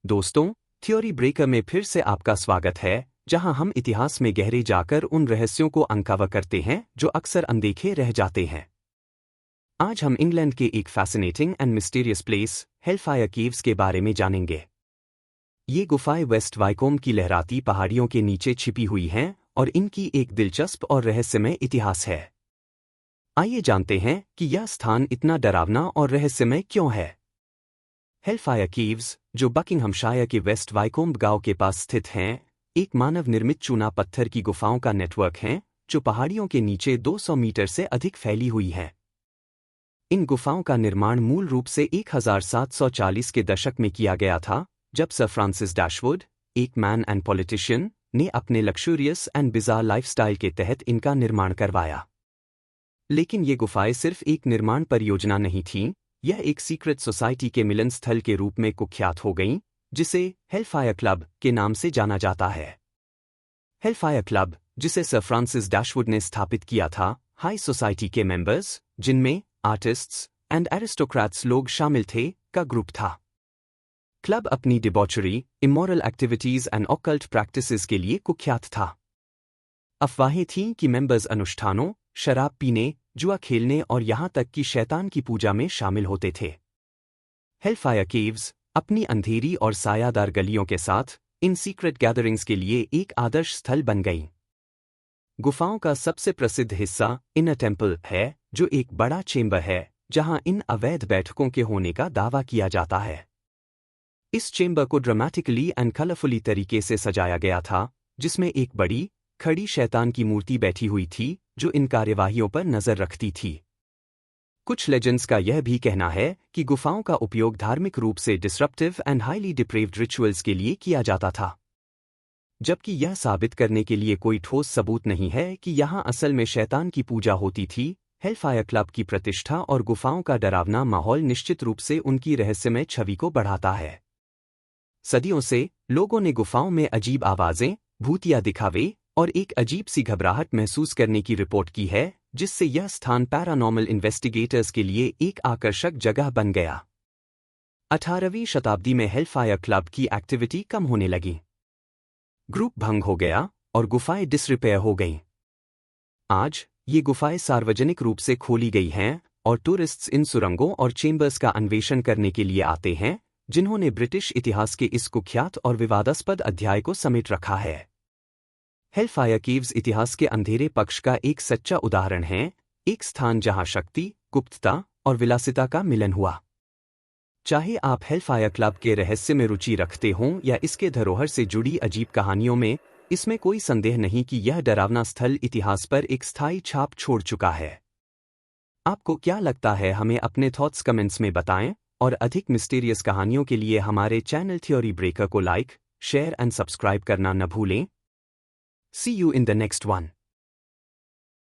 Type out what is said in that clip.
दोस्तों, theory breaker में फिर से आपका स्वागत है, जहां हम इतिहास में गहरे जाकर उन रहस्यों को अनकवर करते हैं जो अक्सर अनदेखे रह जाते हैं। आज हम इंग्लैंड के एक fascinating and mysterious place, Hellfire caves के बारे में जानेंगे। ये गुफाएं वेस्ट वाइकोम की लहराती पहाड़ियों के नीचे छिपी हुई हैं और इनकी एक दिलचस्प और रहस्यमय इतिहास है। आइए जानते हैं कि यह स्थान इतना डरावना और रहस्यमय क्यों है। हेलफायर केव्स, जो बकिंघमशायर के वेस्ट वाइकोम्ब गांव के पास स्थित हैं, एक मानव निर्मित चूना पत्थर की गुफाओं का नेटवर्क हैं, जो पहाड़ियों के नीचे 200 मीटर से अधिक फैली हुई हैं। इन गुफाओं का निर्माण मूल रूप से 1740 के दशक में किया गया था, जब सर फ्रांसिस डैशवुड, एक मैन एंड पॉलिटिशियन, ने अपने लक्सूरियस एंड बिजार लाइफस्टाइल के तहत इनका निर्माण करवाया। लेकिन ये गुफाएं सिर्फ एक निर्माण परियोजना नहीं थीं, यह एक सीक्रेट सोसाइटी के मिलन स्थल के रूप में कुख्यात हो गईं, जिसे हेलफायर क्लब के नाम से जाना जाता है। हेलफायर क्लब, जिसे सर फ्रांसिस डैशवुड ने स्थापित किया था, हाई सोसाइटी के मेंबर्स, जिनमें आर्टिस्ट्स एंड एरिस्टोक्रेट्स लोग शामिल थे, का ग्रुप था। क्लब अपनी debauchery, immoral activities and occult practices के लिए कुख्यात था। अफवाहें थीं कि मेंबर्स अनुष्ठानों, शराब पीने, जुआ खेलने और यहां तक कि शैतान की पूजा में शामिल होते थे। हेलफायर केव्स, अपनी अंधेरी और सायादार गलियों के साथ, इन सीक्रेट गैदरिंग्स के लिए एक आदर्श स्थल बन गईं। गुफाओं का सबसे प्रसिद्ध हिस्सा इनर टेम्पल है, जो एक बड़ा चेंबर है, जहां इन अवैध बैठकों के होने का दावा किया जाता है। इस चेंबर को ड्रामेटिकली एंड कलरफुली तरीके से सजाया गया था, जिसमें एक बड़ी, खड़ी शैतान की मूर्ति बैठी हुई थी, जो इन कार्यवाहियों पर नजर रखती थी। कुछ लेजेंड्स का यह भी कहना है कि गुफाओं का उपयोग धार्मिक रूप से disruptive and highly deprived rituals के लिए किया जाता था। जबकि यह साबित करने के लिए कोई ठोस सबूत नहीं है कि यहां असल में शैतान की पूजा होती थी, हेलफायर क्लब की प्रतिष्ठा और गुफाओं का डरावना माहौल निश्चित रूप से उनकी रहस्यमय छवि को बढ़ाता है। सदियों से लोगों ने गुफाओं में अजीब आवाजें, भूतिया दिखावे और एक अजीब सी घबराहट महसूस करने की रिपोर्ट की है, जिससे यह स्थान पैरानॉर्मल इन्वेस्टिगेटर्स के लिए एक आकर्षक जगह बन गया। 18वीं शताब्दी में हेलफायर क्लब की एक्टिविटी कम होने लगी। ग्रुप भंग हो गया और गुफाएं डिसरिपेयर हो गईं। आज ये गुफाएं सार्वजनिक रूप से खोली गई हैं और टूरिस्ट्स इन सुरंगों और चेंबर्स का अन्वेषण करने के लिए आते हैं, जिन्होंने ब्रिटिश इतिहास के इस कुख्यात और विवादास्पद अध्याय को समेट रखा है। हेलफायर केव्स इतिहास के अंधेरे पक्ष का एक सच्चा उदाहरण है, एक स्थान जहां शक्ति, गुप्तता और विलासिता का मिलन हुआ। चाहे आप हेलफायर क्लब के रहस्य में रुचि रखते हों या इसके धरोहर से जुड़ी अजीब कहानियों में, इसमें कोई संदेह नहीं कि यह डरावना स्थल इतिहास पर एक स्थायी छाप छोड़ चुका है। आपको क्या लगता है? हमें अपने थॉट्स कमेंट्स में बताएं और अधिक मिस्टीरियस कहानियों के लिए हमारे चैनल थ्योरी ब्रेकर को लाइक, शेयर एंड सब्सक्राइब करना न भूलें। See you in the next one.